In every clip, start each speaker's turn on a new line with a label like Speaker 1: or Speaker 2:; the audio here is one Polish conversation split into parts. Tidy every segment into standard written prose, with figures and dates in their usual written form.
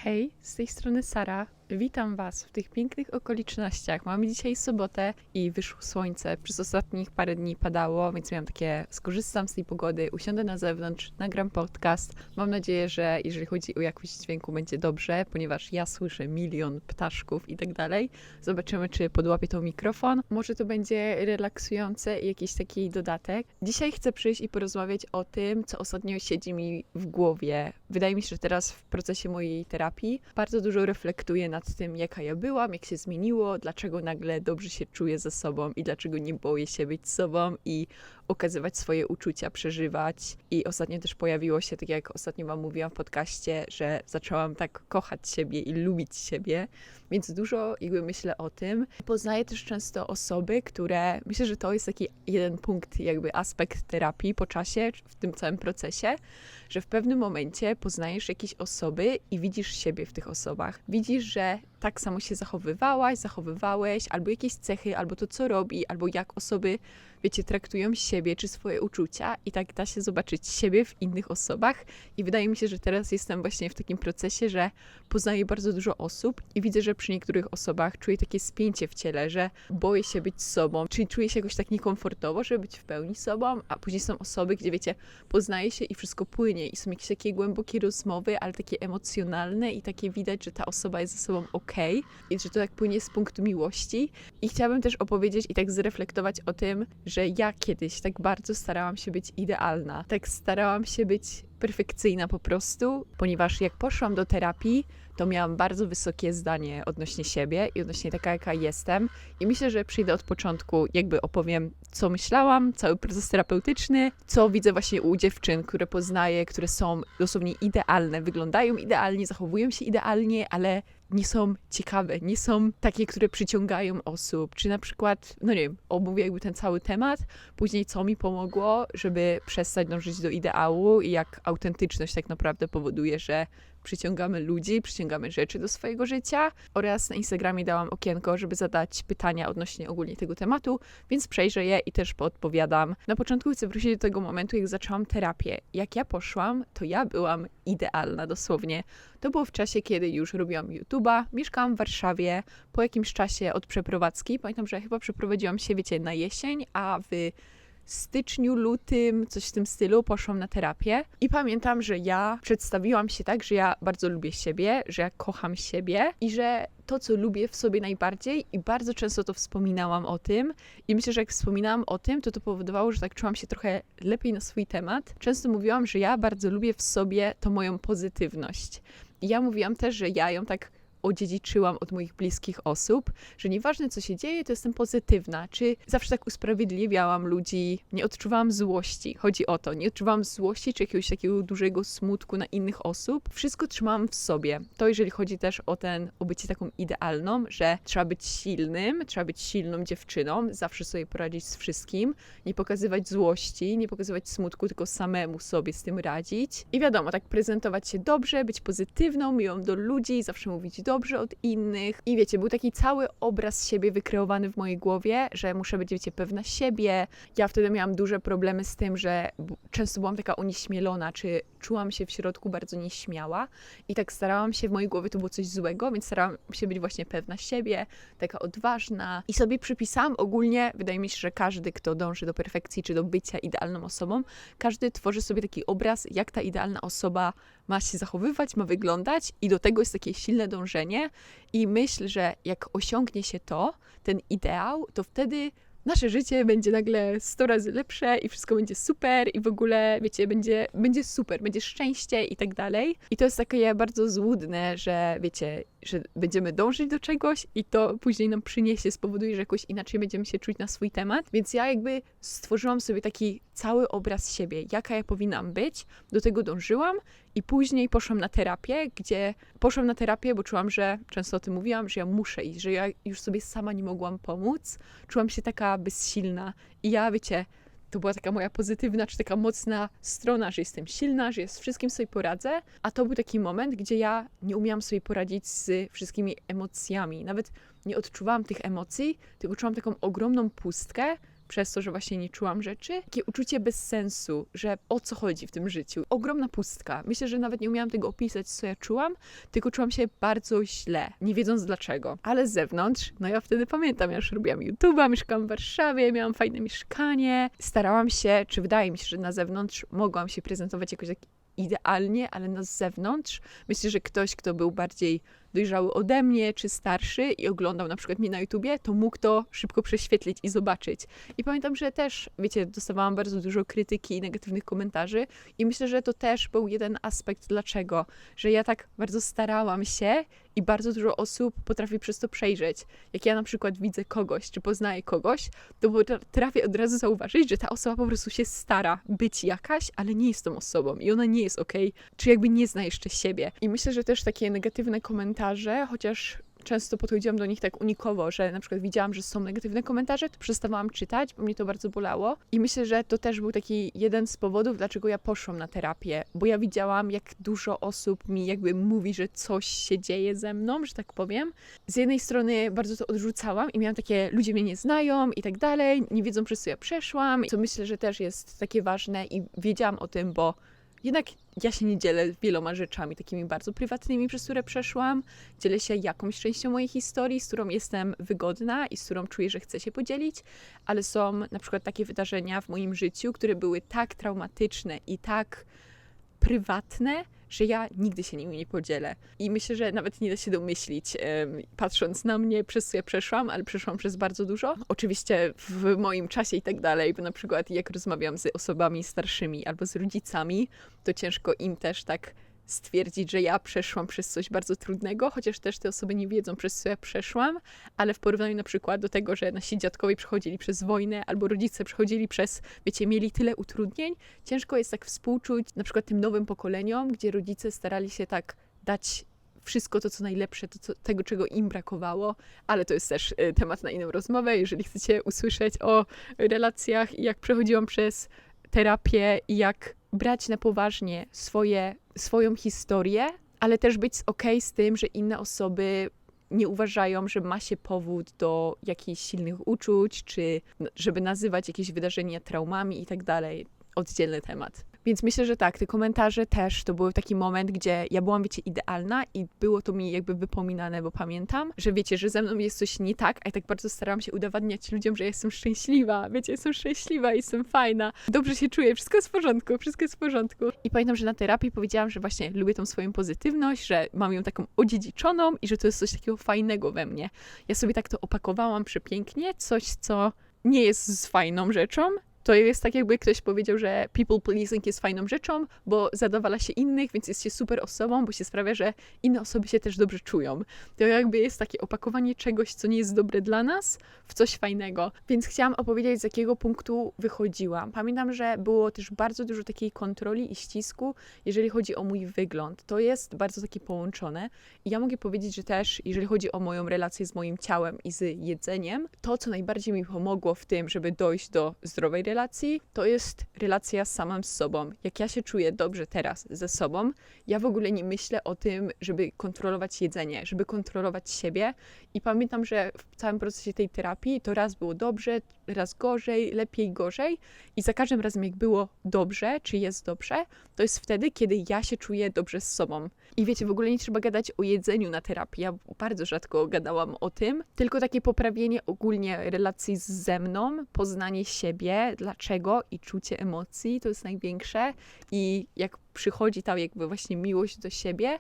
Speaker 1: Hej, z tej strony Sara. Witam Was w tych pięknych okolicznościach. Mamy dzisiaj sobotę i wyszło słońce. Przez ostatnich parę dni padało, więc miałam takie, skorzystam z tej pogody, usiądę na zewnątrz, nagram podcast. Mam nadzieję, że jeżeli chodzi o jakość dźwięku będzie dobrze, ponieważ ja słyszę milion ptaszków i tak dalej. Zobaczymy, czy podłapie to mikrofon. Może to będzie relaksujące i jakiś taki dodatek. Dzisiaj chcę przyjść i porozmawiać o tym, co ostatnio siedzi mi w głowie. Wydaje mi się, że teraz w procesie mojej terapii bardzo dużo reflektuję nad tym, jaka ja byłam, jak się zmieniło, dlaczego nagle dobrze się czuję ze sobą i dlaczego nie boję się być sobą i okazywać swoje uczucia, przeżywać. I ostatnio też pojawiło się, tak jak ostatnio Wam mówiłam w podcaście, że zaczęłam tak kochać siebie i lubić siebie, więc dużo myślę o tym. Poznaję też często osoby, które, myślę, że to jest taki jeden punkt, aspekt terapii po czasie, w tym całym procesie, że w pewnym momencie poznajesz jakieś osoby i widzisz siebie w tych osobach. Widzisz, że tak samo się zachowywałeś, albo jakieś cechy, albo to, co robi, albo jak osoby, traktują siebie czy swoje uczucia i tak da się zobaczyć siebie w innych osobach. I wydaje mi się, że teraz jestem właśnie w takim procesie, że poznaję bardzo dużo osób i widzę, że przy niektórych osobach czuję takie spięcie w ciele, że boję się być sobą, czyli czuję się jakoś tak niekomfortowo, żeby być w pełni sobą, a później są osoby, gdzie poznaje się i wszystko płynie i są jakieś takie głębokie rozmowy, ale takie emocjonalne i takie widać, że ta osoba jest ze sobą okej i że to tak płynie z punktu miłości. I chciałabym też opowiedzieć i tak zreflektować o tym, że ja kiedyś tak bardzo starałam się być idealna. Tak starałam się być perfekcyjna po prostu, ponieważ jak poszłam do terapii, to miałam bardzo wysokie zdanie odnośnie siebie i odnośnie taka, jaka jestem. I myślę, że przyjdę od początku, opowiem, co myślałam, cały proces terapeutyczny, co widzę właśnie u dziewczyn, które poznaję, które są dosłownie idealne, wyglądają idealnie, zachowują się idealnie, ale nie są ciekawe, nie są takie, które przyciągają osób. Czy na przykład, omówię ten cały temat, później co mi pomogło, żeby przestać dążyć do ideału i jak autentyczność tak naprawdę powoduje, że przyciągamy ludzi, przyciągamy rzeczy do swojego życia, oraz na Instagramie dałam okienko, żeby zadać pytania odnośnie ogólnie tego tematu, więc przejrzę je i też poodpowiadam. Na początku chcę wrócić do tego momentu, jak zaczęłam terapię. Jak ja poszłam, to ja byłam idealna dosłownie. To było w czasie, kiedy już robiłam YouTube'a, mieszkałam w Warszawie, po jakimś czasie od przeprowadzki. Pamiętam, że chyba przeprowadziłam się, na jesień, a w styczniu, lutym, coś w tym stylu, poszłam na terapię i pamiętam, że ja przedstawiłam się tak, że ja bardzo lubię siebie, że ja kocham siebie i że to, co lubię w sobie najbardziej i bardzo często to wspominałam o tym i myślę, że jak wspominałam o tym, to powodowało, że tak czułam się trochę lepiej na swój temat. Często mówiłam, że ja bardzo lubię w sobie tą moją pozytywność. I ja mówiłam też, że ja ją tak odziedziczyłam od moich bliskich osób, że nieważne co się dzieje, to jestem pozytywna, czy zawsze tak usprawiedliwiałam ludzi, nie odczuwałam złości, chodzi o to, nie odczuwałam złości czy jakiegoś takiego dużego smutku na innych osób, wszystko trzymałam w sobie. To jeżeli chodzi też o bycie taką idealną, że trzeba być silnym, trzeba być silną dziewczyną, zawsze sobie poradzić z wszystkim, nie pokazywać złości, nie pokazywać smutku, tylko samemu sobie z tym radzić. I wiadomo, tak prezentować się dobrze, być pozytywną, miłą do ludzi, zawsze mówić dobrze od innych. I był taki cały obraz siebie wykreowany w mojej głowie, że muszę być, pewna siebie. Ja wtedy miałam duże problemy z tym, że często byłam taka onieśmielona, czy czułam się w środku bardzo nieśmiała i tak starałam się, w mojej głowie to było coś złego, więc starałam się być właśnie pewna siebie, taka odważna i sobie przypisałam ogólnie, wydaje mi się, że każdy, kto dąży do perfekcji, czy do bycia idealną osobą, każdy tworzy sobie taki obraz, jak ta idealna osoba ma się zachowywać, ma wyglądać i do tego jest takie silne dążenie i myśl, że jak osiągnie się ten ideał, to wtedy nasze życie będzie nagle 100 razy lepsze i wszystko będzie super i w ogóle, będzie super, będzie szczęście i tak dalej. I to jest takie bardzo złudne, że że będziemy dążyć do czegoś i to później nam przyniesie, spowoduje, że jakoś inaczej będziemy się czuć na swój temat. Więc ja stworzyłam sobie taki cały obraz siebie, jaka ja powinnam być, do tego dążyłam i później poszłam na terapię, bo czułam, że, często o tym mówiłam, że ja muszę iść, że ja już sobie sama nie mogłam pomóc. Czułam się taka bezsilna i ja, to była taka moja pozytywna, czy taka mocna strona, że jestem silna, że z wszystkim sobie poradzę, a to był taki moment, gdzie ja nie umiałam sobie poradzić z wszystkimi emocjami. Nawet nie odczuwałam tych emocji, tylko czułam taką ogromną pustkę, przez to, że właśnie nie czułam rzeczy. Takie uczucie bez sensu, że o co chodzi w tym życiu. Ogromna pustka. Myślę, że nawet nie umiałam tego opisać, co ja czułam, tylko czułam się bardzo źle, nie wiedząc dlaczego. Ale z zewnątrz, no ja wtedy pamiętam, ja już robiłam YouTube'a, mieszkałam w Warszawie, miałam fajne mieszkanie. Starałam się, czy wydaje mi się, że na zewnątrz mogłam się prezentować jakoś tak idealnie, ale na zewnątrz myślę, że ktoś, kto był bardziej dojrzały ode mnie, czy starszy i oglądał na przykład mnie na YouTubie, to mógł to szybko prześwietlić i zobaczyć. I pamiętam, że też, wiecie, dostawałam bardzo dużo krytyki i negatywnych komentarzy i myślę, że to też był jeden aspekt dlaczego, że ja tak bardzo starałam się i bardzo dużo osób potrafi przez to przejrzeć. Jak ja na przykład widzę kogoś, czy poznaję kogoś, to potrafię od razu zauważyć, że ta osoba po prostu się stara być jakaś, ale nie jest tą osobą i ona nie jest okej, czy jakby nie zna jeszcze siebie. I myślę, że też takie negatywne komentarze, chociaż często podchodziłam do nich tak unikowo, że na przykład widziałam, że są negatywne komentarze, to przestawałam czytać, bo mnie to bardzo bolało. I myślę, że to też był taki jeden z powodów, dlaczego ja poszłam na terapię, bo ja widziałam, jak dużo osób mi jakby mówi, że coś się dzieje ze mną, że tak powiem. Z jednej strony bardzo to odrzucałam i miałam takie, ludzie mnie nie znają i tak dalej, nie wiedzą, przez co ja przeszłam, co myślę, że też jest takie ważne i wiedziałam o tym, bo jednak ja się nie dzielę wieloma rzeczami takimi bardzo prywatnymi, przez które przeszłam. Dzielę się jakąś częścią mojej historii, z którą jestem wygodna i z którą czuję, że chcę się podzielić, ale są na przykład takie wydarzenia w moim życiu, które były tak traumatyczne i tak prywatne, że ja nigdy się nimi nie podzielę. I myślę, że nawet nie da się domyślić, patrząc na mnie, przez co ja przeszłam, ale przeszłam przez bardzo dużo. Oczywiście w moim czasie i tak dalej, bo na przykład jak rozmawiam z osobami starszymi albo z rodzicami, to ciężko im też tak stwierdzić, że ja przeszłam przez coś bardzo trudnego, chociaż też te osoby nie wiedzą, przez co ja przeszłam, ale w porównaniu na przykład do tego, że nasi dziadkowie przechodzili przez wojnę, albo rodzice przechodzili przez, wiecie, mieli tyle utrudnień, ciężko jest tak współczuć na przykład tym nowym pokoleniom, gdzie rodzice starali się tak dać wszystko to, co najlepsze, tego, czego im brakowało, ale to jest też temat na inną rozmowę. Jeżeli chcecie usłyszeć o relacjach i jak przechodziłam przez terapię i jak brać na poważnie swoją historię, ale też być okej z tym, że inne osoby nie uważają, że ma się powód do jakichś silnych uczuć, czy żeby nazywać jakieś wydarzenia traumami i tak dalej. Oddzielny temat. Więc myślę, że tak, te komentarze też to był taki moment, gdzie ja byłam, wiecie, idealna i było to mi jakby wypominane, bo pamiętam, że wiecie, że ze mną jest coś nie tak, a ja tak bardzo starałam się udowadniać ludziom, że jestem szczęśliwa, wiecie, jestem szczęśliwa, jestem fajna, dobrze się czuję, wszystko jest w porządku, wszystko jest w porządku. I pamiętam, że na terapii powiedziałam, że właśnie lubię tą swoją pozytywność, że mam ją taką odziedziczoną i że to jest coś takiego fajnego we mnie. Ja sobie tak to opakowałam przepięknie, coś, co nie jest fajną rzeczą. To jest tak, jakby ktoś powiedział, że people pleasing jest fajną rzeczą, bo zadowala się innych, więc jest się super osobą, bo się sprawia, że inne osoby się też dobrze czują. To jakby jest takie opakowanie czegoś, co nie jest dobre dla nas, w coś fajnego. Więc chciałam opowiedzieć, z jakiego punktu wychodziłam. Pamiętam, że było też bardzo dużo takiej kontroli i ścisku, jeżeli chodzi o mój wygląd. To jest bardzo takie połączone. I ja mogę powiedzieć, że też, jeżeli chodzi o moją relację z moim ciałem i z jedzeniem, to, co najbardziej mi pomogło w tym, żeby dojść do zdrowej relacji, to jest relacja z samym sobą. Jak ja się czuję dobrze teraz ze sobą, ja w ogóle nie myślę o tym, żeby kontrolować jedzenie, żeby kontrolować siebie. I pamiętam, że w całym procesie tej terapii to raz było dobrze, raz gorzej, lepiej, gorzej. I za każdym razem, jak było dobrze, czy jest dobrze, to jest wtedy, kiedy ja się czuję dobrze z sobą. I wiecie, w ogóle nie trzeba gadać o jedzeniu na terapii. Ja bardzo rzadko gadałam o tym, tylko takie poprawienie ogólnie relacji ze mną, poznanie siebie, dlaczego i czucie emocji, to jest największe. I jak przychodzi ta jakby właśnie miłość do siebie,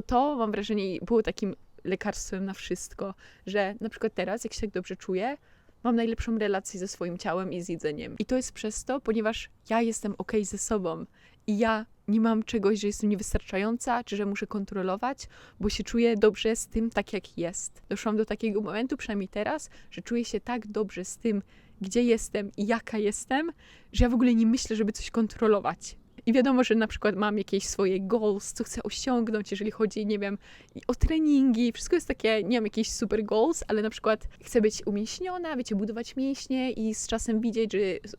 Speaker 1: to mam wrażenie było takim lekarstwem na wszystko, że na przykład teraz, jak się tak dobrze czuję, mam najlepszą relację ze swoim ciałem i z jedzeniem. I to jest przez to, ponieważ ja jestem okej ze sobą i ja nie mam czegoś, że jestem niewystarczająca, czy że muszę kontrolować, bo się czuję dobrze z tym, tak jak jest. Doszłam do takiego momentu, przynajmniej teraz, że czuję się tak dobrze z tym, gdzie jestem i jaka jestem, że ja w ogóle nie myślę, żeby coś kontrolować. I wiadomo, że na przykład mam jakieś swoje goals, co chcę osiągnąć, jeżeli chodzi, nie wiem, o treningi. Wszystko jest takie, nie mam jakichś super goals, ale na przykład chcę być umięśniona, wiecie, budować mięśnie i z czasem widzieć, że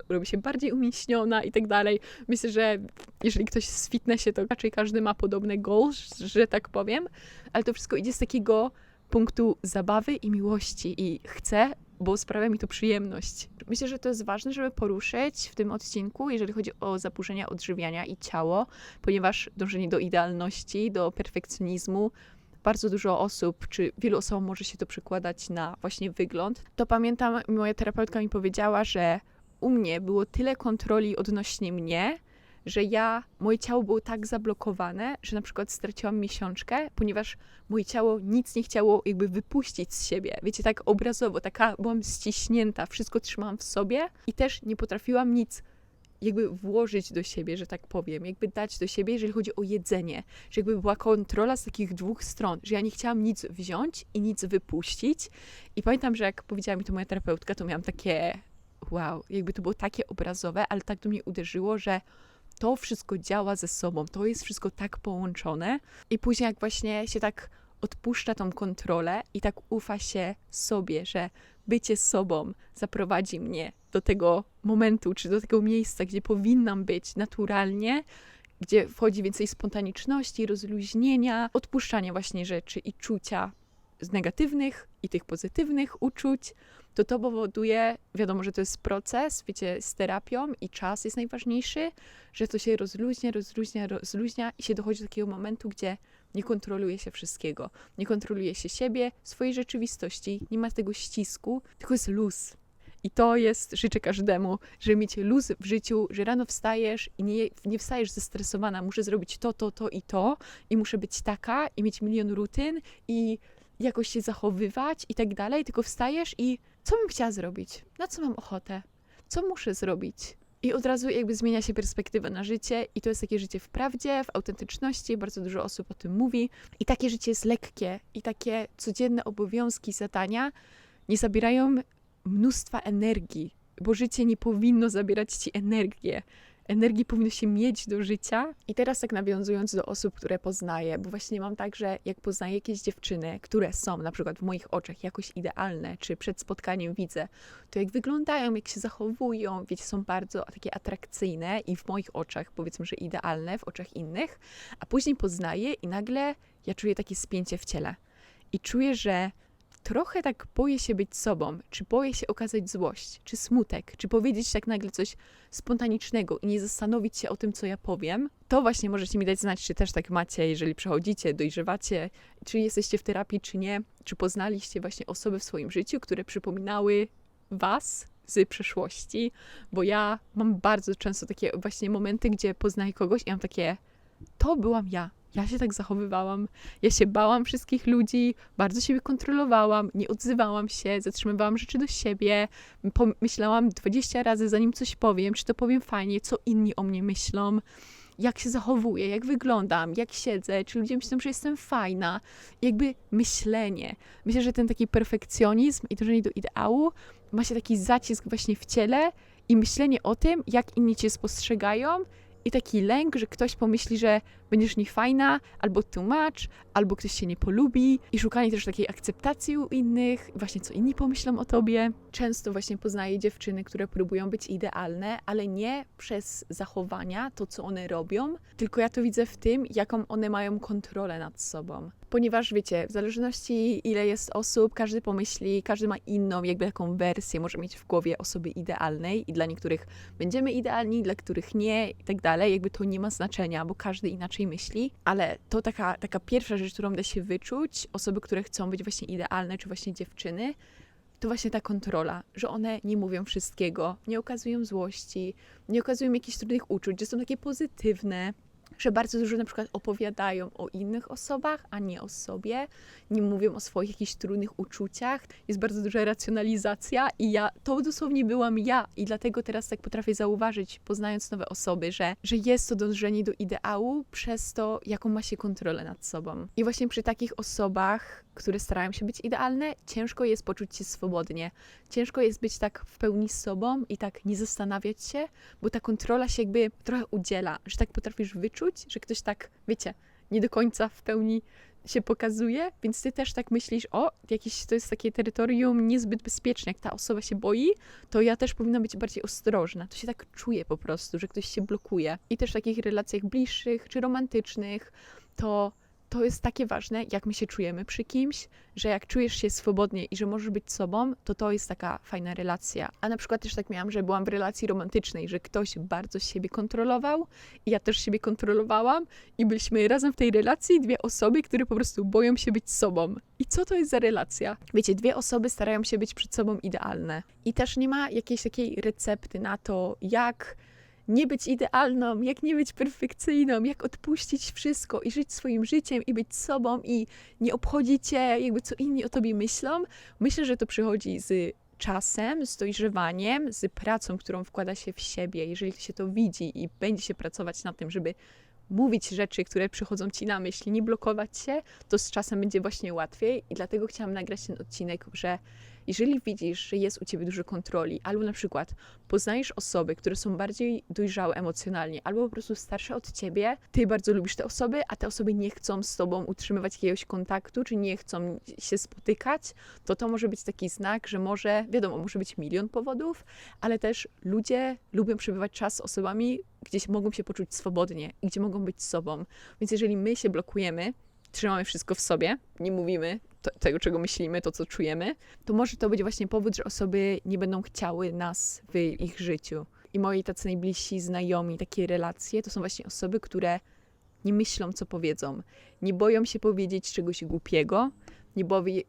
Speaker 1: robi się bardziej umięśniona i tak dalej. Myślę, że jeżeli ktoś jest w fitnessie, to raczej każdy ma podobne goals, że tak powiem, ale to wszystko idzie z takiego punktu zabawy i miłości i chcę bo sprawia mi to przyjemność. Myślę, że to jest ważne, żeby poruszyć w tym odcinku, jeżeli chodzi o zaburzenia odżywiania i ciało, ponieważ dążenie do idealności, do perfekcjonizmu, bardzo dużo osób, czy wielu osobom może się to przekładać na właśnie wygląd. To pamiętam, moja terapeutka mi powiedziała, że u mnie było tyle kontroli odnośnie mnie, że moje ciało było tak zablokowane, że na przykład straciłam miesiączkę, ponieważ moje ciało nic nie chciało jakby wypuścić z siebie. Wiecie, tak obrazowo, byłam ściśnięta, wszystko trzymałam w sobie i też nie potrafiłam nic jakby włożyć do siebie, że tak powiem, jakby dać do siebie, jeżeli chodzi o jedzenie, że jakby była kontrola z takich dwóch stron, że ja nie chciałam nic wziąć i nic wypuścić. I pamiętam, że jak powiedziała mi to moja terapeutka, to miałam takie wow, jakby to było takie obrazowe, ale tak do mnie uderzyło, że to wszystko działa ze sobą, to jest wszystko tak połączone i później jak właśnie się tak odpuszcza tą kontrolę i tak ufa się sobie, że bycie sobą zaprowadzi mnie do tego momentu, czy do tego miejsca, gdzie powinnam być naturalnie, gdzie wchodzi więcej spontaniczności, rozluźnienia, odpuszczania właśnie rzeczy i czucia z negatywnych i tych pozytywnych uczuć, to powoduje, wiadomo, że to jest proces, wiecie, z terapią i czas jest najważniejszy, że to się rozluźnia i się dochodzi do takiego momentu, gdzie nie kontroluje się wszystkiego. Nie kontroluje się siebie, swojej rzeczywistości, nie ma tego ścisku, tylko jest luz. I to życzę każdemu, żeby mieć luz w życiu, że rano wstajesz i nie wstajesz zestresowana, muszę zrobić to i muszę być taka i mieć milion rutyn i jakoś się zachowywać i tak dalej, tylko wstajesz i co bym chciała zrobić? Na co mam ochotę? Co muszę zrobić? I od razu jakby zmienia się perspektywa na życie i to jest takie życie w prawdzie, w autentyczności, bardzo dużo osób o tym mówi i takie życie jest lekkie i takie codzienne obowiązki, zadania nie zabierają mnóstwa energii, bo życie nie powinno zabierać ci energię. Energii powinno się mieć do życia. I teraz tak nawiązując do osób, które poznaję, bo właśnie mam tak, że jak poznaję jakieś dziewczyny, które są na przykład w moich oczach jakoś idealne, czy przed spotkaniem widzę, to jak wyglądają, jak się zachowują, wiecie, są bardzo takie atrakcyjne i w moich oczach powiedzmy, że idealne, w oczach innych, a później poznaję i nagle ja czuję takie spięcie w ciele. I czuję, że trochę tak boję się być sobą, czy boję się okazać złość, czy smutek, czy powiedzieć tak nagle coś spontanicznego i nie zastanowić się o tym, co ja powiem. To właśnie możecie mi dać znać, czy też tak macie, jeżeli przechodzicie, dojrzewacie, czy jesteście w terapii, czy nie, czy poznaliście właśnie osoby w swoim życiu, które przypominały was z przeszłości, bo ja mam bardzo często takie właśnie momenty, gdzie poznaję kogoś i mam takie, to byłam ja. Ja się tak zachowywałam, ja się bałam wszystkich ludzi, bardzo siebie kontrolowałam, nie odzywałam się, zatrzymywałam rzeczy do siebie, myślałam 20 razy zanim coś powiem, czy to powiem fajnie, co inni o mnie myślą, jak się zachowuję, jak wyglądam, jak siedzę, czy ludzie myślą, że jestem fajna. Jakby myślenie. Myślę, że ten taki perfekcjonizm i dążenie do ideału ma się taki zacisk właśnie w ciele i myślenie o tym, jak inni cię spostrzegają, i taki lęk, że ktoś pomyśli, że będziesz niefajna, albo too much, albo ktoś cię nie polubi i szukanie też takiej akceptacji u innych, właśnie co inni pomyślą o tobie. Często właśnie poznaję dziewczyny, które próbują być idealne, ale nie przez zachowania, to co one robią, tylko ja to widzę w tym, jaką one mają kontrolę nad sobą. Ponieważ wiecie, w zależności ile jest osób, każdy pomyśli, każdy ma inną jakby taką wersję, może mieć w głowie osoby idealnej i dla niektórych będziemy idealni, dla których nie i tak dalej. Jakby to nie ma znaczenia, bo każdy inaczej myśli, ale to taka pierwsza rzecz, którą da się wyczuć, osoby, które chcą być właśnie idealne, czy właśnie dziewczyny, to właśnie ta kontrola, że one nie mówią wszystkiego, nie okazują złości, nie okazują jakichś trudnych uczuć, że są takie pozytywne, że bardzo dużo na przykład opowiadają o innych osobach, a nie o sobie, nie mówią o swoich jakichś trudnych uczuciach, jest bardzo duża racjonalizacja i to dosłownie byłam ja i dlatego teraz tak potrafię zauważyć, poznając nowe osoby, że jest to dążenie do ideału przez to, jaką ma się kontrolę nad sobą. I właśnie przy takich osobach, które starają się być idealne, ciężko jest poczuć się swobodnie. Ciężko jest być tak w pełni sobą i tak nie zastanawiać się, bo ta kontrola się jakby trochę udziela, że tak potrafisz wyczuć, że ktoś tak, wiecie, nie do końca w pełni się pokazuje, więc ty też tak myślisz, jakieś to jest takie terytorium niezbyt bezpieczne, jak ta osoba się boi, to ja też powinna być bardziej ostrożna. To się tak czuje po prostu, że ktoś się blokuje. I też w takich relacjach bliższych czy romantycznych, to to jest takie ważne, jak my się czujemy przy kimś, że jak czujesz się swobodnie i że możesz być sobą, to jest taka fajna relacja. A na przykład też tak miałam, że byłam w relacji romantycznej, że ktoś bardzo siebie kontrolował i ja też siebie kontrolowałam i byliśmy razem w tej relacji, dwie osoby, które po prostu boją się być sobą. I co to jest za relacja? Wiecie, dwie osoby starają się być przed sobą idealne. I też nie ma jakiejś takiej recepty na to, jak nie być idealną, jak nie być perfekcyjną, jak odpuścić wszystko i żyć swoim życiem i być sobą i nie obchodzić cię jakby co inni o tobie myślą. Myślę, że to przychodzi z czasem, z dojrzewaniem, z pracą, którą wkłada się w siebie. Jeżeli się to widzi i będzie się pracować nad tym, żeby mówić rzeczy, które przychodzą ci na myśl, nie blokować się, to z czasem będzie właśnie łatwiej i dlatego chciałam nagrać ten odcinek, że jeżeli widzisz, że jest u ciebie dużo kontroli, albo na przykład poznajesz osoby, które są bardziej dojrzałe emocjonalnie, albo po prostu starsze od ciebie, ty bardzo lubisz te osoby, a te osoby nie chcą z tobą utrzymywać jakiegoś kontaktu, czy nie chcą się spotykać, to może być taki znak, że może, wiadomo, może być milion powodów, ale też ludzie lubią przebywać czas z osobami, gdzie mogą się poczuć swobodnie i gdzie mogą być sobą. Więc jeżeli my się blokujemy, trzymamy wszystko w sobie, nie mówimy tego, czego myślimy, to, co czujemy, to może to być właśnie powód, że osoby nie będą chciały nas w ich życiu. I moi tacy najbliżsi znajomi, takie relacje, to są właśnie osoby, które nie myślą, co powiedzą. Nie boją się powiedzieć czegoś głupiego,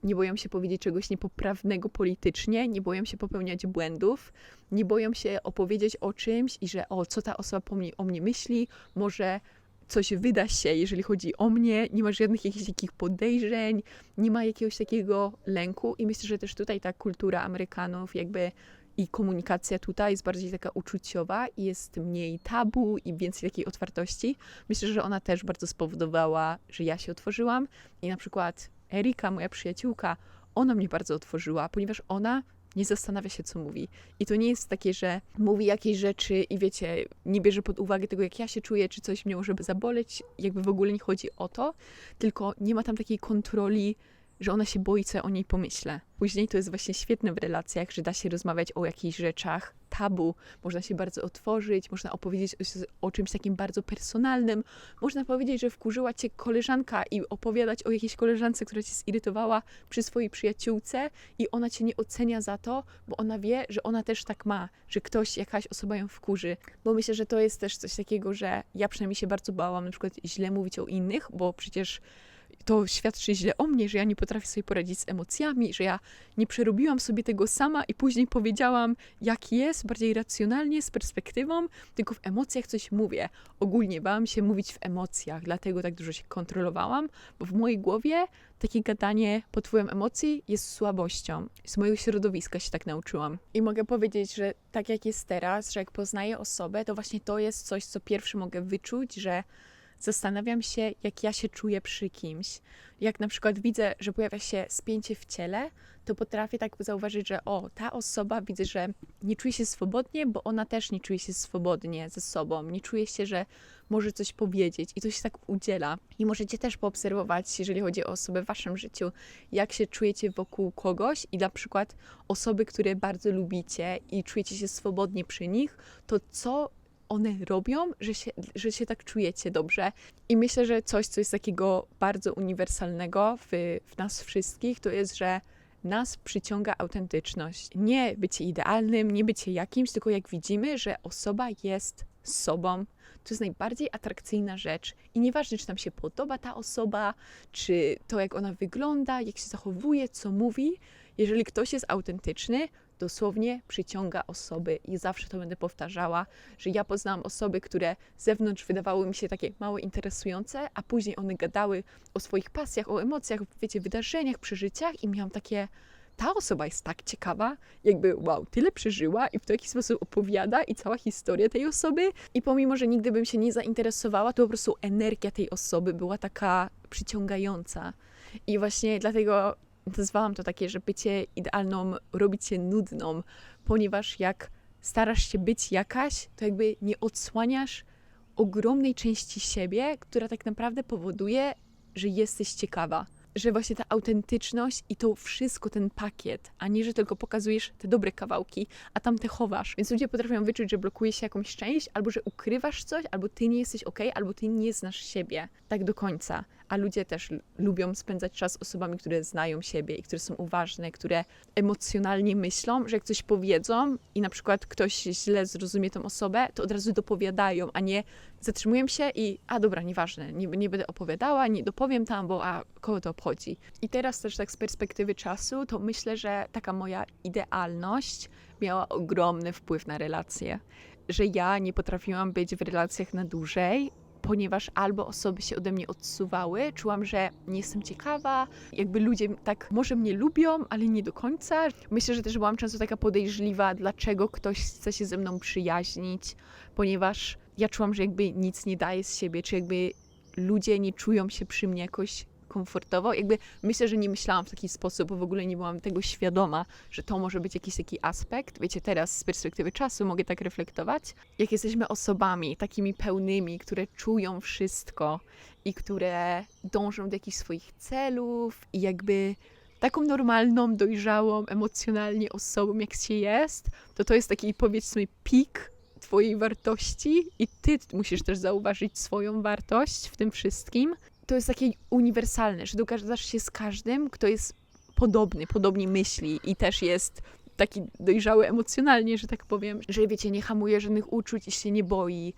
Speaker 1: nie boją się powiedzieć czegoś niepoprawnego politycznie, nie boją się popełniać błędów, nie boją się opowiedzieć o czymś i że co ta osoba o mnie myśli, może coś wyda się, jeżeli chodzi o mnie, nie ma żadnych jakichś takich podejrzeń, nie ma jakiegoś takiego lęku i myślę, że też tutaj ta kultura Amerykanów jakby i komunikacja tutaj jest bardziej taka uczuciowa i jest mniej tabu i więcej takiej otwartości. Myślę, że ona też bardzo spowodowała, że ja się otworzyłam i na przykład Erika, moja przyjaciółka, ona mnie bardzo otworzyła, ponieważ ona nie zastanawia się, co mówi. I to nie jest takie, że mówi jakieś rzeczy i wiecie, nie bierze pod uwagę tego, jak ja się czuję, czy coś mnie może zaboleć. Jakby w ogóle nie chodzi o to, tylko nie ma tam takiej kontroli, że ona się boi, co ja o niej pomyślę. Później to jest właśnie świetne w relacjach, że da się rozmawiać o jakichś rzeczach tabu, można się bardzo otworzyć, można opowiedzieć o czymś takim bardzo personalnym, można powiedzieć, że wkurzyła cię koleżanka i opowiadać o jakiejś koleżance, która cię zirytowała przy swojej przyjaciółce i ona cię nie ocenia za to, bo ona wie, że ona też tak ma, że jakaś osoba ją wkurzy. Bo myślę, że to jest też coś takiego, że ja przynajmniej się bardzo bałam na przykład źle mówić o innych, bo przecież to świadczy źle o mnie, że ja nie potrafię sobie poradzić z emocjami, że ja nie przerobiłam sobie tego sama i później powiedziałam, jak jest, bardziej racjonalnie, z perspektywą, tylko w emocjach coś mówię. Ogólnie bałam się mówić w emocjach, dlatego tak dużo się kontrolowałam, bo w mojej głowie takie gadanie pod wpływem emocji jest słabością. Z mojego środowiska się tak nauczyłam. I mogę powiedzieć, że tak jak jest teraz, że jak poznaję osobę, to właśnie to jest coś, co pierwsze mogę wyczuć, że zastanawiam się, jak ja się czuję przy kimś. Jak na przykład widzę, że pojawia się spięcie w ciele, to potrafię tak zauważyć, że ta osoba widzę, że nie czuje się swobodnie, bo ona też nie czuje się swobodnie ze sobą. Nie czuje się, że może coś powiedzieć i to się tak udziela. I możecie też poobserwować, jeżeli chodzi o osoby w waszym życiu, jak się czujecie wokół kogoś i na przykład osoby, które bardzo lubicie i czujecie się swobodnie przy nich, to co one robią, że się tak czujecie dobrze. I myślę, że coś, co jest takiego bardzo uniwersalnego w nas wszystkich, to jest, że nas przyciąga autentyczność. Nie bycie idealnym, nie bycie jakimś, tylko jak widzimy, że osoba jest sobą, to jest najbardziej atrakcyjna rzecz. I nieważne, czy nam się podoba ta osoba, czy to, jak ona wygląda, jak się zachowuje, co mówi, jeżeli ktoś jest autentyczny, dosłownie przyciąga osoby i zawsze to będę powtarzała, że ja poznałam osoby, które z zewnątrz wydawały mi się takie mało interesujące, a później one gadały o swoich pasjach, o emocjach, wiecie, wydarzeniach, przeżyciach i miałam takie, ta osoba jest tak ciekawa, jakby wow, tyle przeżyła i w taki sposób opowiada i cała historia tej osoby i pomimo, że nigdy bym się nie zainteresowała, to po prostu energia tej osoby była taka przyciągająca i właśnie dlatego nazwałam to takie, że bycie idealną robi cię nudną, ponieważ jak starasz się być jakaś, to jakby nie odsłaniasz ogromnej części siebie, która tak naprawdę powoduje, że jesteś ciekawa. Że właśnie ta autentyczność i to wszystko, ten pakiet, a nie, że tylko pokazujesz te dobre kawałki, a tamte chowasz. Więc ludzie potrafią wyczuć, że blokuje się jakąś część, albo że ukrywasz coś, albo ty nie jesteś okej, albo ty nie znasz siebie tak do końca. a ludzie też lubią spędzać czas z osobami, które znają siebie i które są uważne, które emocjonalnie myślą, że jak coś powiedzą i na przykład ktoś źle zrozumie tą osobę, to od razu dopowiadają, a nie zatrzymują się i dobra, nieważne, nie będę opowiadała, nie dopowiem tam, bo kogo to obchodzi. I teraz też tak z perspektywy czasu, to myślę, że taka moja idealność miała ogromny wpływ na relacje. Że ja nie potrafiłam być w relacjach na dłużej, ponieważ albo osoby się ode mnie odsuwały, czułam, że nie jestem ciekawa, jakby ludzie tak może mnie lubią, ale nie do końca. Myślę, że też byłam często taka podejrzliwa, dlaczego ktoś chce się ze mną przyjaźnić, ponieważ ja czułam, że jakby nic nie daje z siebie, czy jakby ludzie nie czują się przy mnie jakoś komfortowo. Jakby myślę, że nie myślałam w taki sposób, bo w ogóle nie byłam tego świadoma, że to może być jakiś taki aspekt. Wiecie, teraz z perspektywy czasu mogę tak reflektować. Jak jesteśmy osobami takimi pełnymi, które czują wszystko i które dążą do jakichś swoich celów i jakby taką normalną, dojrzałą emocjonalnie osobą, jak się jest, to jest taki, powiedzmy, pik twojej wartości i ty musisz też zauważyć swoją wartość w tym wszystkim. To jest takie uniwersalne, że dogadasz się z każdym, kto jest podobnie myśli i też jest taki dojrzały emocjonalnie, że tak powiem, że wiecie, nie hamuje żadnych uczuć i się nie boi.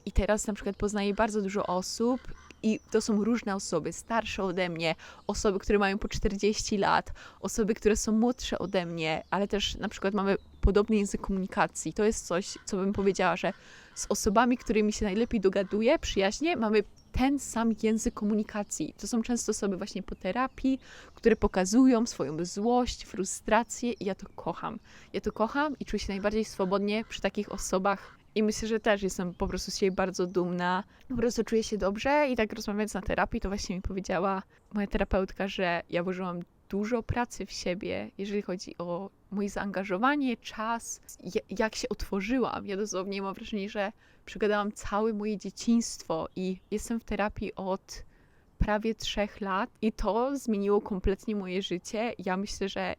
Speaker 1: I teraz na przykład poznaję bardzo dużo osób i to są różne osoby, starsze ode mnie, osoby, które mają po 40 lat, osoby, które są młodsze ode mnie, ale też na przykład mamy podobny język komunikacji. To jest coś, co bym powiedziała, że z osobami, którymi się najlepiej dogaduję, przyjaźnie, mamy ten sam język komunikacji. To są często osoby właśnie po terapii, które pokazują swoją złość, frustrację i ja to kocham. Ja to kocham i czuję się najbardziej swobodnie przy takich osobach. I myślę, że też jestem po prostu z siebie bardzo dumna. Po prostu czuję się dobrze i tak rozmawiając na terapii, to właśnie mi powiedziała moja terapeutka, że ja włożyłam dużo pracy w siebie, jeżeli chodzi o moje zaangażowanie, czas, jak się otworzyłam. Ja dosłownie mam wrażenie, że przegadałam całe moje dzieciństwo i jestem w terapii od prawie 3 lat i to zmieniło kompletnie moje życie. Ja myślę, że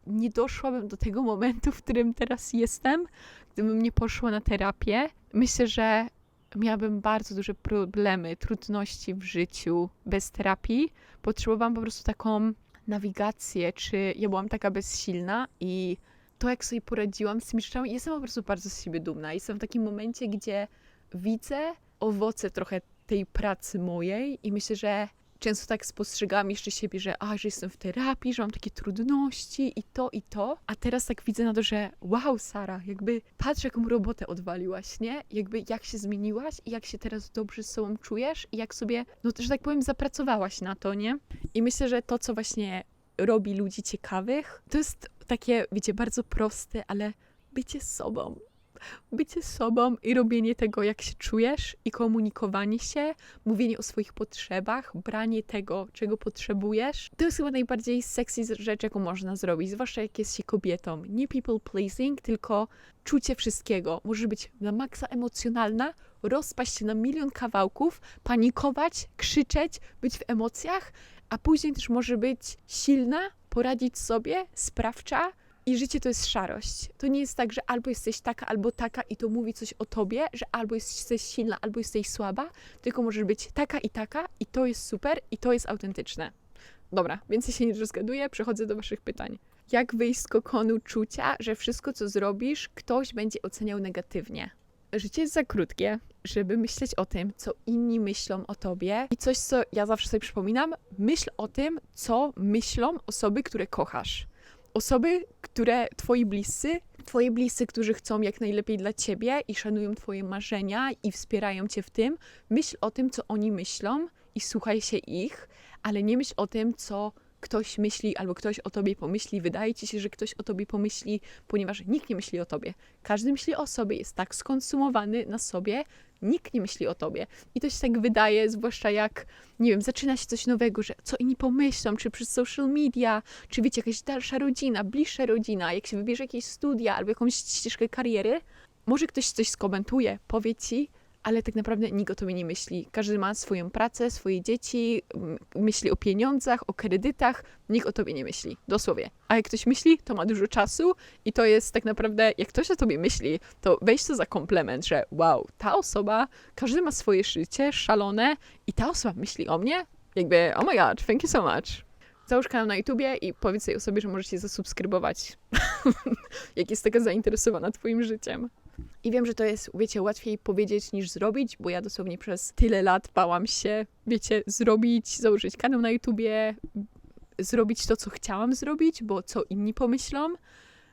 Speaker 1: nie doszłabym do tego momentu, w którym teraz jestem, gdybym nie poszła na terapię. Myślę, że miałabym bardzo duże problemy, trudności w życiu bez terapii. Potrzebowałam po prostu taką nawigację, czy ja byłam taka bezsilna i to, jak sobie poradziłam z tymi rzeczami, jestem po prostu bardzo z siebie dumna. Jestem w takim momencie, gdzie widzę owoce trochę tej pracy mojej i myślę, że często tak spostrzegałam jeszcze siebie, że jestem w terapii, że mam takie trudności i to. A teraz tak widzę na to, że wow, Sara, jakby patrz, jaką robotę odwaliłaś, nie? Jakby jak się zmieniłaś i jak się teraz dobrze z sobą czujesz i jak sobie, że tak powiem, zapracowałaś na to, nie? I myślę, że to, co właśnie robi ludzi ciekawych, to jest takie, wiecie, bardzo proste, ale bycie sobą. Bycie sobą i robienie tego, jak się czujesz i komunikowanie się, mówienie o swoich potrzebach, branie tego, czego potrzebujesz. To jest chyba najbardziej sexy rzecz, jaką można zrobić, zwłaszcza jak jest się kobietą. Nie people pleasing, tylko czucie wszystkiego. Możesz być na maksa emocjonalna, rozpaść się na milion kawałków, panikować, krzyczeć, być w emocjach, a później też może być silna, poradzić sobie, sprawcza. I życie to jest szarość. To nie jest tak, że albo jesteś taka, albo taka i to mówi coś o tobie, że albo jesteś silna, albo jesteś słaba, tylko możesz być taka i to jest super i to jest autentyczne. Dobra, więcej się nie rozgaduję, przechodzę do waszych pytań. Jak wyjść z kokonu czucia, że wszystko, co zrobisz, ktoś będzie oceniał negatywnie? Życie jest za krótkie, żeby myśleć o tym, co inni myślą o tobie. I coś, co ja zawsze sobie przypominam, myśl o tym, co myślą osoby, które kochasz. Osoby, które twoi bliscy, którzy chcą jak najlepiej dla ciebie i szanują twoje marzenia i wspierają cię w tym, myśl o tym, co oni myślą i słuchaj się ich, ale nie myśl o tym, co ktoś myśli albo ktoś o tobie pomyśli. Wydaje ci się, że ktoś o tobie pomyśli, ponieważ nikt nie myśli o tobie. Każdy myśli o sobie, jest tak skonsumowany na sobie, nikt nie myśli o tobie. I to się tak wydaje, zwłaszcza jak, nie wiem, zaczyna się coś nowego, że co inni pomyślą, czy przez social media, czy wiecie, jakaś dalsza rodzina, bliższa rodzina, jak się wybierze jakieś studia albo jakąś ścieżkę kariery, może ktoś coś skomentuje, powie ci, ale tak naprawdę nikt o tobie nie myśli. Każdy ma swoją pracę, swoje dzieci, myśli o pieniądzach, o kredytach, nikt o tobie nie myśli, dosłownie. A jak ktoś myśli, to ma dużo czasu i to jest tak naprawdę, jak ktoś o tobie myśli, to weź to za komplement, że wow, ta osoba, każdy ma swoje życie szalone i ta osoba myśli o mnie, Jakby, oh my god, thank you so much. Załóż kanał na YouTubie i powiedz tej osobie, że możecie zasubskrybować, jak jest taka zainteresowana twoim życiem. I wiem, że to jest, wiecie, łatwiej powiedzieć niż zrobić, bo ja dosłownie przez tyle lat bałam się, wiecie, założyć kanał na YouTubie, zrobić to, co chciałam zrobić, bo co inni pomyślą.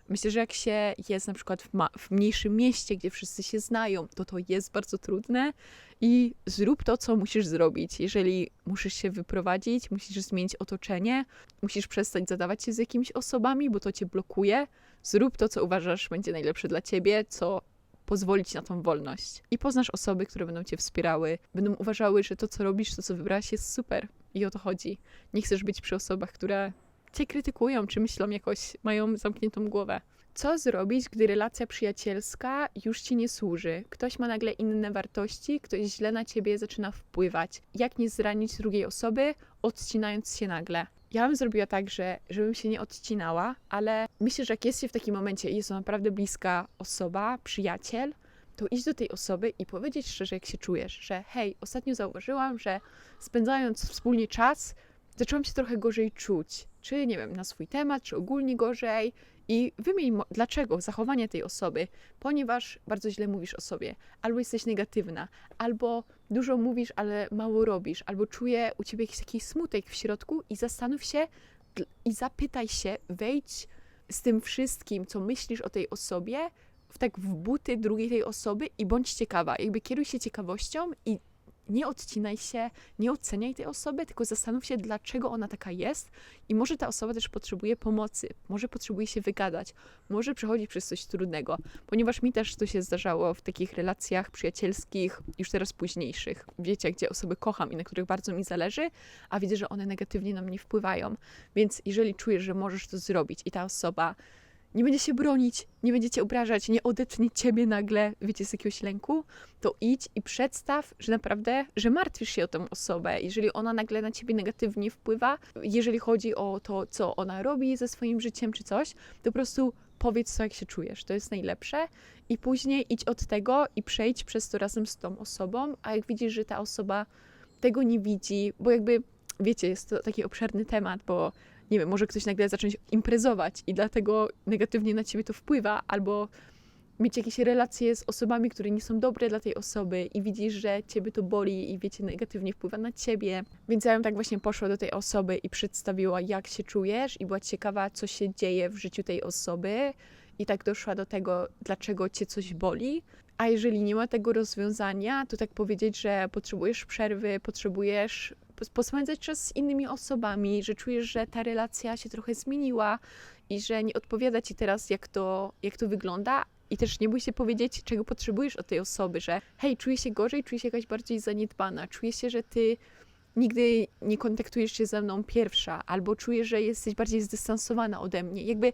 Speaker 1: Myślę, że jak się jest na przykład w mniejszym mieście, gdzie wszyscy się znają, to jest bardzo trudne i zrób to, co musisz zrobić. Jeżeli musisz się wyprowadzić, musisz zmienić otoczenie, musisz przestać zadawać się z jakimiś osobami, bo to cię blokuje, zrób to, co uważasz będzie najlepsze dla ciebie, co pozwoli ci na tą wolność. I poznasz osoby, które będą cię wspierały, będą uważały, że to, co robisz, to, co wybrałaś, jest super. I o to chodzi. Nie chcesz być przy osobach, które cię krytykują, czy myślą jakoś, mają zamkniętą głowę. Co zrobić, gdy relacja przyjacielska już ci nie służy? Ktoś ma nagle inne wartości, ktoś źle na ciebie zaczyna wpływać. Jak nie zranić drugiej osoby, odcinając się nagle? Ja bym zrobiła tak, żebym się nie odcinała, ale myślę, że jak jest się w takim momencie i jest to naprawdę bliska osoba, przyjaciel, to idź do tej osoby i powiedzieć szczerze, jak się czujesz, że hej, ostatnio zauważyłam, że spędzając wspólnie czas, zaczęłam się trochę gorzej czuć. Czy, nie wiem, na swój temat, czy ogólnie gorzej. I wymień, dlaczego zachowanie tej osoby, ponieważ bardzo źle mówisz o sobie, albo jesteś negatywna, albo dużo mówisz, ale mało robisz, albo czuję u ciebie jakiś taki smutek w środku i zastanów się i zapytaj się, wejdź z tym wszystkim, co myślisz o tej osobie, w buty drugiej tej osoby i bądź ciekawa. Jakby kieruj się ciekawością i nie odcinaj się, nie oceniaj tej osoby, tylko zastanów się, dlaczego ona taka jest i może ta osoba też potrzebuje pomocy, może potrzebuje się wygadać, może przechodzi przez coś trudnego, ponieważ mi też to się zdarzało w takich relacjach przyjacielskich, już teraz późniejszych, wiecie, gdzie osoby kocham i na których bardzo mi zależy, a widzę, że one negatywnie na mnie wpływają, więc jeżeli czujesz, że możesz to zrobić i ta osoba nie będzie się bronić, nie będzie cię obrażać, nie odetnie ciebie nagle, wiecie, z jakiegoś lęku, to idź i przedstaw, że naprawdę, że martwisz się o tę osobę. Jeżeli ona nagle na ciebie negatywnie wpływa, jeżeli chodzi o to, co ona robi ze swoim życiem czy coś, to po prostu powiedz to, jak się czujesz. To jest najlepsze i później idź od tego i przejdź przez to razem z tą osobą, a jak widzisz, że ta osoba tego nie widzi, bo jakby, wiecie, jest to taki obszerny temat, bo nie wiem, może ktoś nagle zacząć imprezować i dlatego negatywnie na ciebie to wpływa, albo mieć jakieś relacje z osobami, które nie są dobre dla tej osoby i widzisz, że ciebie to boli i wiecie, negatywnie wpływa na ciebie. Więc ja bym tak właśnie poszła do tej osoby i przedstawiła, jak się czujesz i była ciekawa, co się dzieje w życiu tej osoby i tak doszła do tego, dlaczego cię coś boli. A jeżeli nie ma tego rozwiązania, to tak powiedzieć, że potrzebujesz przerwy, potrzebujesz pospędzać czas z innymi osobami, że czujesz, że ta relacja się trochę zmieniła i że nie odpowiada ci teraz, jak to wygląda. I też nie bój się powiedzieć, czego potrzebujesz od tej osoby, że hej, czuję się gorzej, czuję się jakaś bardziej zaniedbana, czuję się, że ty nigdy nie kontaktujesz się ze mną pierwsza, albo czujesz, że jesteś bardziej zdystansowana ode mnie. Jakby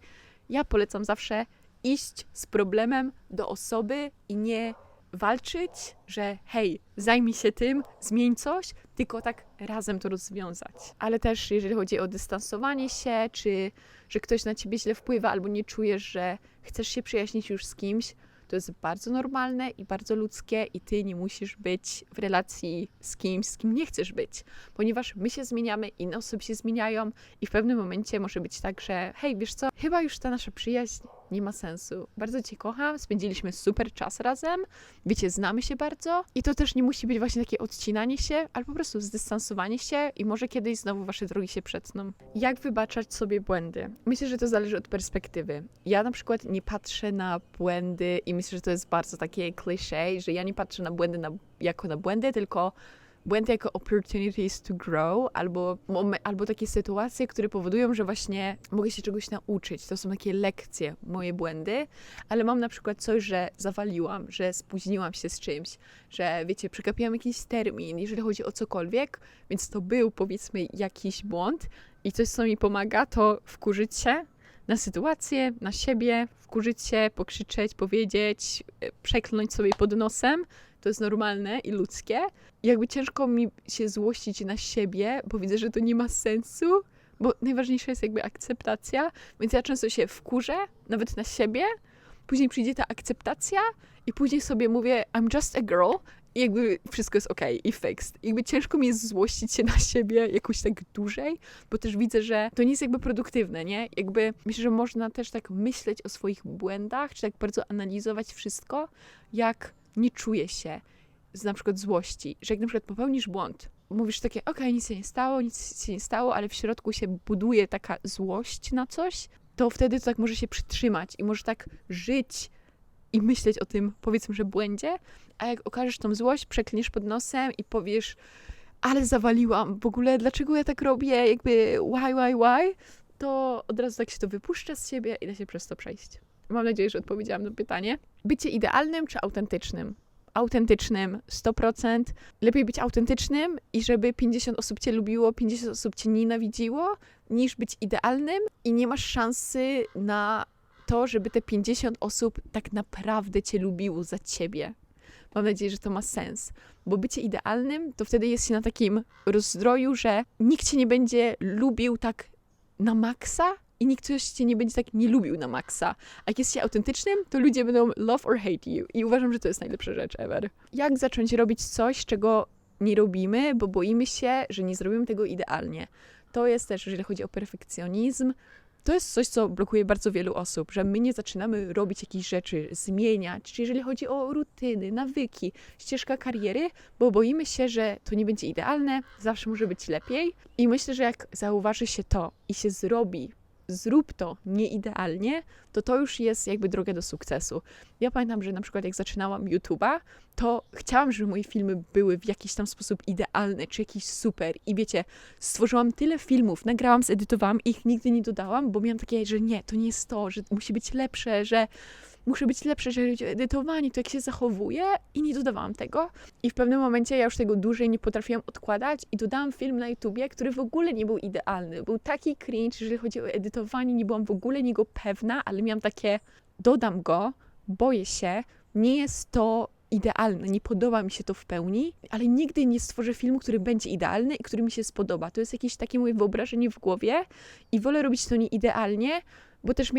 Speaker 1: ja polecam zawsze iść z problemem do osoby i nie walczyć, że hej, zajmij się tym, zmień coś, tylko tak razem to rozwiązać. Ale też jeżeli chodzi o dystansowanie się, czy że ktoś na ciebie źle wpływa, albo nie czujesz, że chcesz się przyjaźnić już z kimś, to jest bardzo normalne i bardzo ludzkie i ty nie musisz być w relacji z kimś, z kim nie chcesz być, ponieważ my się zmieniamy, inne osoby się zmieniają i w pewnym momencie może być tak, że hej, wiesz co, chyba już ta nasza przyjaźń nie ma sensu. Bardzo cię kocham, spędziliśmy super czas razem, wiecie, znamy się bardzo i to też nie musi być właśnie takie odcinanie się, ale po prostu zdystansowanie się i może kiedyś znowu wasze drogi się przetną. Jak wybaczać sobie błędy? Myślę, że to zależy od perspektywy. Ja na przykład nie patrzę na błędy i myślę, że to jest bardzo takie cliché, że ja nie patrzę na błędy jako na błędy, tylko błędy jako opportunities to grow, albo takie sytuacje, które powodują, że właśnie mogę się czegoś nauczyć. To są takie lekcje, moje błędy, ale mam na przykład coś, że zawaliłam, że spóźniłam się z czymś, że wiecie, przegapiłam jakiś termin, jeżeli chodzi o cokolwiek, więc to był powiedzmy jakiś błąd i coś, co mi pomaga, to wkurzyć się na sytuację, na siebie, wkurzyć się, pokrzyczeć, powiedzieć, przeklnąć sobie pod nosem. To jest normalne i ludzkie. I jakby ciężko mi się złościć na siebie, bo widzę, że to nie ma sensu, bo najważniejsza jest jakby akceptacja, więc ja często się wkurzę, nawet na siebie, później przyjdzie ta akceptacja i później sobie mówię I'm just a girl i jakby wszystko jest okej i fixed. Jakby ciężko mi jest złościć się na siebie jakoś tak dłużej, bo też widzę, że to nie jest jakby produktywne, nie? Jakby myślę, że można też tak myśleć o swoich błędach, czy tak bardzo analizować wszystko, jak nie czuje się z na przykład złości, że jak na przykład popełnisz błąd, mówisz takie, okej, nic się nie stało, ale w środku się buduje taka złość na coś, to wtedy to tak może się przytrzymać i może tak żyć i myśleć o tym, powiedzmy, że błędzie, a jak okażesz tą złość, przeklniesz pod nosem i powiesz, ale zawaliłam, w ogóle dlaczego ja tak robię, jakby why, to od razu tak się to wypuszcza z siebie i da się przez to przejść. Mam nadzieję, że odpowiedziałam na pytanie. Bycie idealnym czy autentycznym? Autentycznym 100%. Lepiej być autentycznym i żeby 50 osób cię lubiło, 50 osób cię nienawidziło, niż być idealnym i nie masz szansy na to, żeby te 50 osób tak naprawdę cię lubiło za ciebie. Mam nadzieję, że to ma sens. Bo bycie idealnym, to wtedy jest się na takim rozdroju, że nikt cię nie będzie lubił tak na maksa i nikt cię nie będzie tak nie lubił na maksa. A jak jest się autentycznym, to ludzie będą love or hate you. I uważam, że to jest najlepsza rzecz ever. Jak zacząć robić coś, czego nie robimy, bo boimy się, że nie zrobimy tego idealnie. To jest też, jeżeli chodzi o perfekcjonizm, to jest coś, co blokuje bardzo wielu osób, że my nie zaczynamy robić jakichś rzeczy, zmieniać, czy jeżeli chodzi o rutyny, nawyki, ścieżka kariery, bo boimy się, że to nie będzie idealne, zawsze może być lepiej. I myślę, że jak zauważy się to i się zrób to nieidealnie, to już jest jakby droga do sukcesu. Ja pamiętam, że na przykład jak zaczynałam YouTube'a, to chciałam, żeby moje filmy były w jakiś tam sposób idealne, czy jakiś super. I wiecie, stworzyłam tyle filmów, nagrałam, zedytowałam i ich nigdy nie dodałam, bo miałam takie, że nie, to nie jest to, że musi być lepsze, że muszę być lepsze, jeżeli chodzi o edytowanie, to jak się zachowuję i nie dodawałam tego. I w pewnym momencie ja już tego dłużej nie potrafiłam odkładać i dodałam film na YouTubie, który w ogóle nie był idealny. Był taki cringe, jeżeli chodzi o edytowanie, nie byłam w ogóle niego pewna, ale miałam takie, dodam go, boję się, nie jest to idealne, nie podoba mi się to w pełni, ale nigdy nie stworzę filmu, który będzie idealny i który mi się spodoba. To jest jakieś takie moje wyobrażenie w głowie i wolę robić to nieidealnie, bo też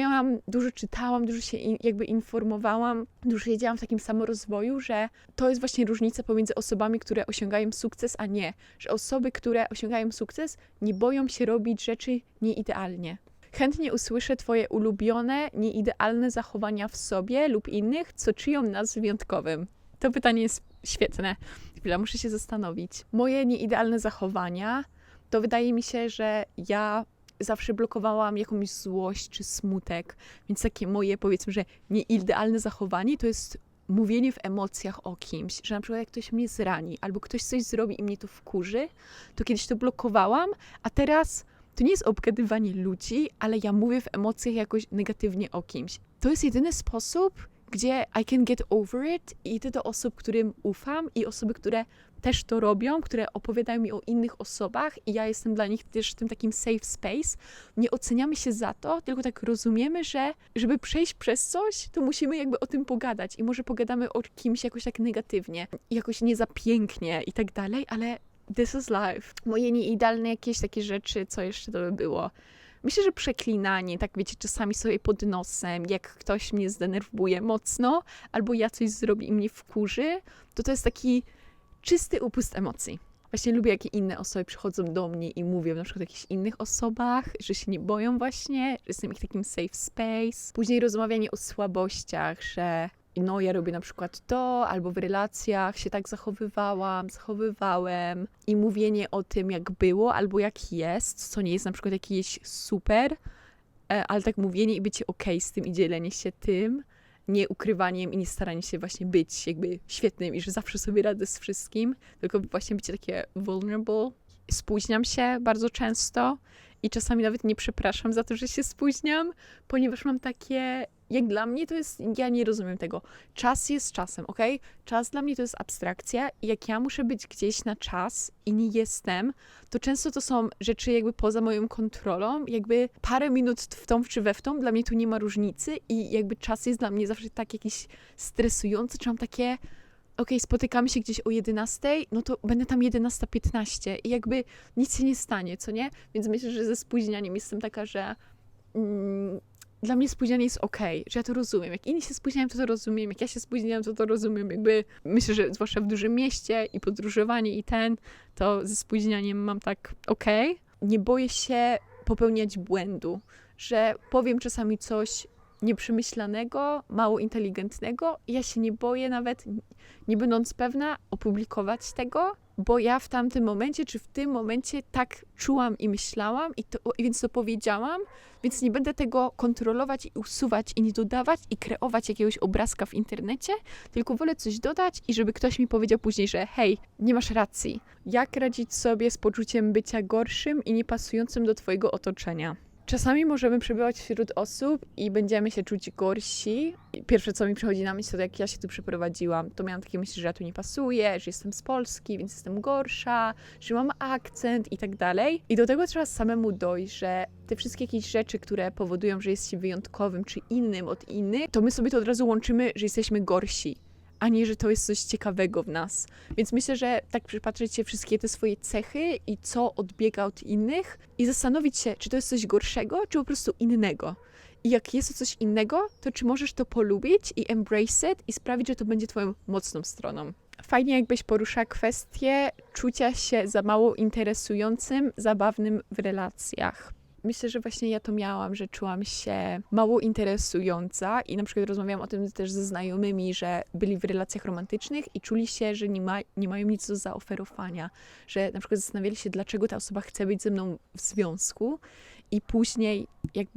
Speaker 1: dużo czytałam, dużo się jakby informowałam, dużo siedziałam w takim samorozwoju, że to jest właśnie różnica pomiędzy osobami, które osiągają sukces, a nie. Że osoby, które osiągają sukces, nie boją się robić rzeczy nieidealnie. Chętnie usłyszę Twoje ulubione, nieidealne zachowania w sobie lub innych, co czynią nas wyjątkowym. To pytanie jest świetne. Chwila, muszę się zastanowić. Moje nieidealne zachowania, to wydaje mi się, że ja zawsze blokowałam jakąś złość czy smutek, więc takie moje, powiedzmy, że nieidealne zachowanie to jest mówienie w emocjach o kimś, że na przykład jak ktoś mnie zrani albo ktoś coś zrobi i mnie to wkurzy, to kiedyś to blokowałam, a teraz to nie jest obgadywanie ludzi, ale ja mówię w emocjach jakoś negatywnie o kimś. To jest jedyny sposób, gdzie I can get over it i idę do osób, którym ufam i osoby, które też to robią, które opowiadają mi o innych osobach i ja jestem dla nich też tym takim safe space. Nie oceniamy się za to, tylko tak rozumiemy, że żeby przejść przez coś, to musimy jakby o tym pogadać i może pogadamy o kimś jakoś tak negatywnie, jakoś nie za pięknie i tak dalej, ale this is life. Moje nieidealne jakieś takie rzeczy, co jeszcze to by było? Myślę, że przeklinanie, tak wiecie, czasami sobie pod nosem, jak ktoś mnie zdenerwuje mocno, albo ja coś zrobię i mnie wkurzy, to jest taki czysty upust emocji. Właśnie lubię, jakie inne osoby przychodzą do mnie i mówią na przykład o jakichś innych osobach, że się nie boją właśnie, że jestem ich takim safe space. Później rozmawianie o słabościach, że no ja robię na przykład to, albo w relacjach się tak zachowywałem i mówienie o tym, jak było, albo jak jest, co nie jest na przykład jakieś super, ale tak mówienie i bycie okej z tym i dzielenie się tym, nie ukrywaniem i nie staranie się właśnie być jakby świetnym i że zawsze sobie radzę z wszystkim, tylko właśnie bycie takie vulnerable. Spóźniam się bardzo często i czasami nawet nie przepraszam za to, że się spóźniam, ponieważ mam takie, jak dla mnie to jest, ja nie rozumiem tego. Czas jest czasem, okej? Czas dla mnie to jest abstrakcja i jak ja muszę być gdzieś na czas i nie jestem, to często to są rzeczy jakby poza moją kontrolą, jakby parę minut w tą czy we w tą, dla mnie tu nie ma różnicy i jakby czas jest dla mnie zawsze tak jakiś stresujący, czy mam takie, spotykamy się gdzieś o 11, no to będę tam 11:15 i jakby nic się nie stanie, co nie? Więc myślę, że ze spóźnianiem jestem taka, że dla mnie spóźnianie jest okej, że ja to rozumiem. Jak inni się spóźniają, to rozumiem. Jak ja się spóźniam, to rozumiem. Jakby myślę, że zwłaszcza w dużym mieście i podróżowanie to ze spóźnianiem mam tak okej. Nie boję się popełniać błędu, że powiem czasami coś nieprzemyślanego, mało inteligentnego i ja się nie boję nawet, nie będąc pewna, opublikować tego, bo ja w tamtym momencie, czy w tym momencie tak czułam i myślałam, więc to powiedziałam, więc nie będę tego kontrolować i usuwać i nie dodawać i kreować jakiegoś obrazka w internecie, tylko wolę coś dodać i żeby ktoś mi powiedział później, że hej, nie masz racji. Jak radzić sobie z poczuciem bycia gorszym i niepasującym do twojego otoczenia? Czasami możemy przebywać wśród osób i będziemy się czuć gorsi. Pierwsze, co mi przychodzi na myśl, to jak ja się tu przeprowadziłam, to miałam takie myśli, że ja tu nie pasuję, że jestem z Polski, więc jestem gorsza, że mam akcent i tak dalej. I do tego trzeba samemu dojść, że te wszystkie jakieś rzeczy, które powodują, że jest się wyjątkowym czy innym od innych, to my sobie to od razu łączymy, że jesteśmy gorsi, a nie, że to jest coś ciekawego w nas. Więc myślę, że tak przypatrzeć się wszystkie te swoje cechy i co odbiega od innych i zastanowić się, czy to jest coś gorszego, czy po prostu innego. I jak jest to coś innego, to czy możesz to polubić i embrace it i sprawić, że to będzie twoją mocną stroną. Fajnie jakbyś poruszała kwestię czucia się za mało interesującym, zabawnym w relacjach. Myślę, że właśnie ja to miałam, że czułam się mało interesująca i na przykład rozmawiałam o tym też ze znajomymi, że byli w relacjach romantycznych i czuli się, że nie mają nic do zaoferowania, że na przykład zastanawiali się, dlaczego ta osoba chce być ze mną w związku i później jak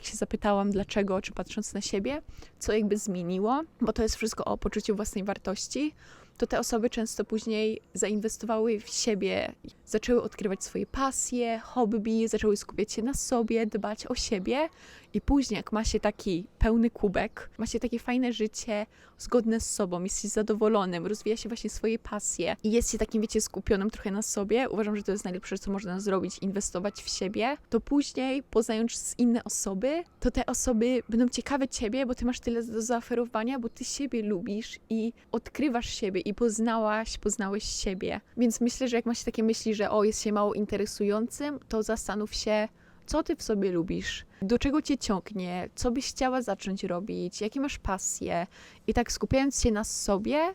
Speaker 1: się zapytałam dlaczego, czy patrząc na siebie, co jakby zmieniło, bo to jest wszystko o poczuciu własnej wartości, to te osoby często później zainwestowały w siebie, zaczęły odkrywać swoje pasje, hobby, zaczęły skupiać się na sobie, dbać o siebie i później jak ma się taki pełny kubek, ma się takie fajne życie, zgodne z sobą, jest się zadowolonym, rozwija się właśnie swoje pasje i jest się takim, wiecie, skupionym trochę na sobie, uważam, że to jest najlepsze, co można zrobić, inwestować w siebie, to później poznając inne osoby, to te osoby będą ciekawe ciebie, bo ty masz tyle do zaoferowania, bo ty siebie lubisz i odkrywasz siebie i poznałeś siebie. Więc myślę, że jak masz takie myśli, że jest się mało interesującym, to zastanów się, co ty w sobie lubisz, do czego cię ciągnie, co byś chciała zacząć robić, jakie masz pasje. I tak skupiając się na sobie,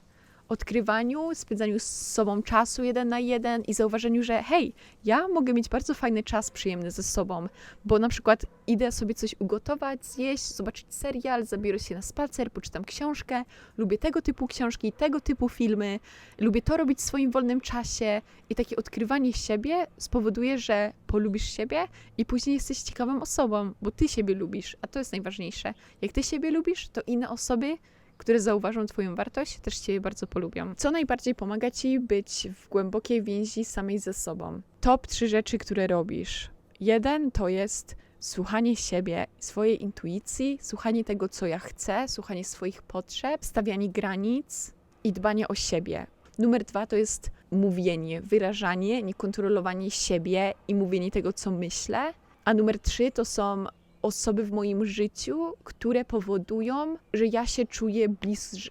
Speaker 1: odkrywaniu, spędzaniu z sobą czasu 1 na 1 i zauważeniu, że hej, ja mogę mieć bardzo fajny czas przyjemny ze sobą, bo na przykład idę sobie coś ugotować, zjeść, zobaczyć serial, zabiorę się na spacer, poczytam książkę, lubię tego typu książki, tego typu filmy, lubię to robić w swoim wolnym czasie i takie odkrywanie siebie spowoduje, że polubisz siebie i później jesteś ciekawą osobą, bo ty siebie lubisz, a to jest najważniejsze. Jak ty siebie lubisz, to inne osoby, które zauważą twoją wartość, też ciebie bardzo polubią. Co najbardziej pomaga ci być w głębokiej więzi samej ze sobą? Top 3 rzeczy, które robisz. 1 to jest słuchanie siebie, swojej intuicji, słuchanie tego, co ja chcę, słuchanie swoich potrzeb, stawianie granic i dbanie o siebie. Numer 2 to jest mówienie, wyrażanie, niekontrolowanie siebie i mówienie tego, co myślę. A numer 3 to są osoby w moim życiu, które powodują, że ja się czuję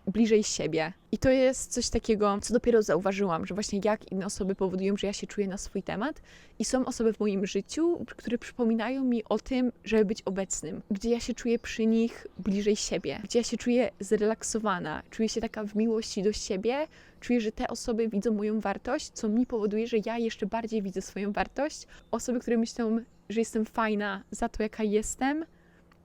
Speaker 1: bliżej siebie. I to jest coś takiego, co dopiero zauważyłam, że właśnie jak inne osoby powodują, że ja się czuję na swój temat. I są osoby w moim życiu, które przypominają mi o tym, żeby być obecnym, gdzie ja się czuję przy nich bliżej siebie, gdzie ja się czuję zrelaksowana, czuję się taka w miłości do siebie, czuję, że te osoby widzą moją wartość, co mi powoduje, że ja jeszcze bardziej widzę swoją wartość. Osoby, które myślą, że jestem fajna za to, jaka jestem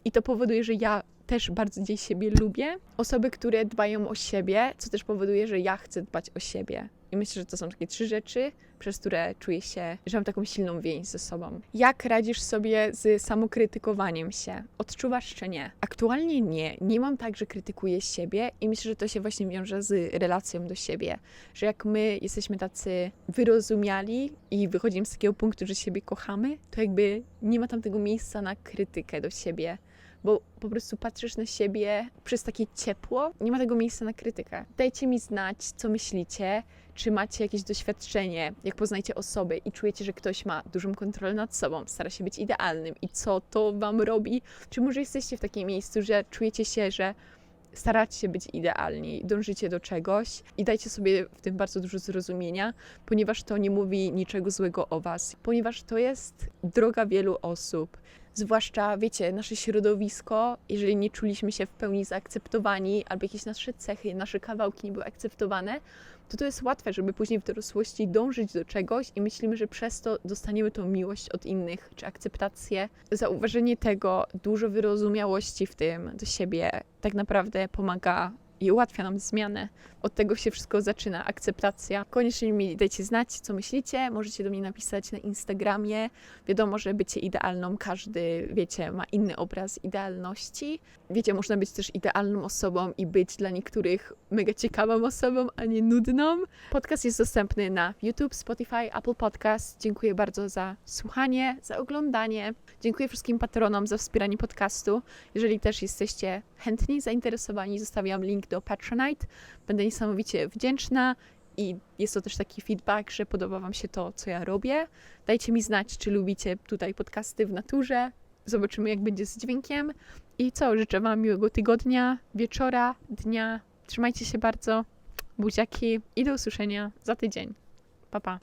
Speaker 1: i to powoduje, że ja też bardzo dziś siebie lubię. Osoby, które dbają o siebie, co też powoduje, że ja chcę dbać o siebie. I myślę, że to są takie 3 rzeczy, przez które czuję się, że mam taką silną więź ze sobą. Jak radzisz sobie z samokrytykowaniem się? Odczuwasz czy nie? Aktualnie nie. Nie mam tak, że krytykuję siebie i myślę, że to się właśnie wiąże z relacją do siebie. Że jak my jesteśmy tacy wyrozumiali i wychodzimy z takiego punktu, że siebie kochamy, to jakby nie ma tam tego miejsca na krytykę do siebie. Bo po prostu patrzysz na siebie przez takie ciepło, nie ma tego miejsca na krytykę. Dajcie mi znać, co myślicie, czy macie jakieś doświadczenie, jak poznajecie osoby i czujecie, że ktoś ma dużą kontrolę nad sobą, stara się być idealnym i co to wam robi, czy może jesteście w takim miejscu, że czujecie się, że staracie się być idealni, dążycie do czegoś i dajcie sobie w tym bardzo dużo zrozumienia, ponieważ to nie mówi niczego złego o was, ponieważ to jest droga wielu osób. zwłaszcza, wiecie, nasze środowisko, jeżeli nie czuliśmy się w pełni zaakceptowani, albo jakieś nasze cechy, nasze kawałki nie były akceptowane, to jest łatwe, żeby później w dorosłości dążyć do czegoś i myślimy, że przez to dostaniemy tą miłość od innych, czy akceptację. Zauważenie tego, dużo wyrozumiałości w tym do siebie tak naprawdę pomaga i ułatwia nam zmianę. Od tego się wszystko zaczyna, akceptacja. Koniecznie mi dajcie znać, co myślicie. Możecie do mnie napisać na Instagramie. Wiadomo, że bycie idealną, każdy, wiecie, ma inny obraz idealności. Wiecie, można być też idealną osobą i być dla niektórych mega ciekawą osobą, a nie nudną. Podcast jest dostępny na YouTube, Spotify, Apple Podcast. Dziękuję bardzo za słuchanie, za oglądanie. Dziękuję wszystkim patronom za wspieranie podcastu. Jeżeli też jesteście chętni, zainteresowani, zostawiam link do Patronite. Będę niesamowicie wdzięczna i jest to też taki feedback, że podoba Wam się to, co ja robię. Dajcie mi znać, czy lubicie tutaj podcasty w naturze. Zobaczymy, jak będzie z dźwiękiem. I co, życzę Wam miłego tygodnia, wieczora, dnia. Trzymajcie się bardzo. Buziaki i do usłyszenia za tydzień. Pa, pa.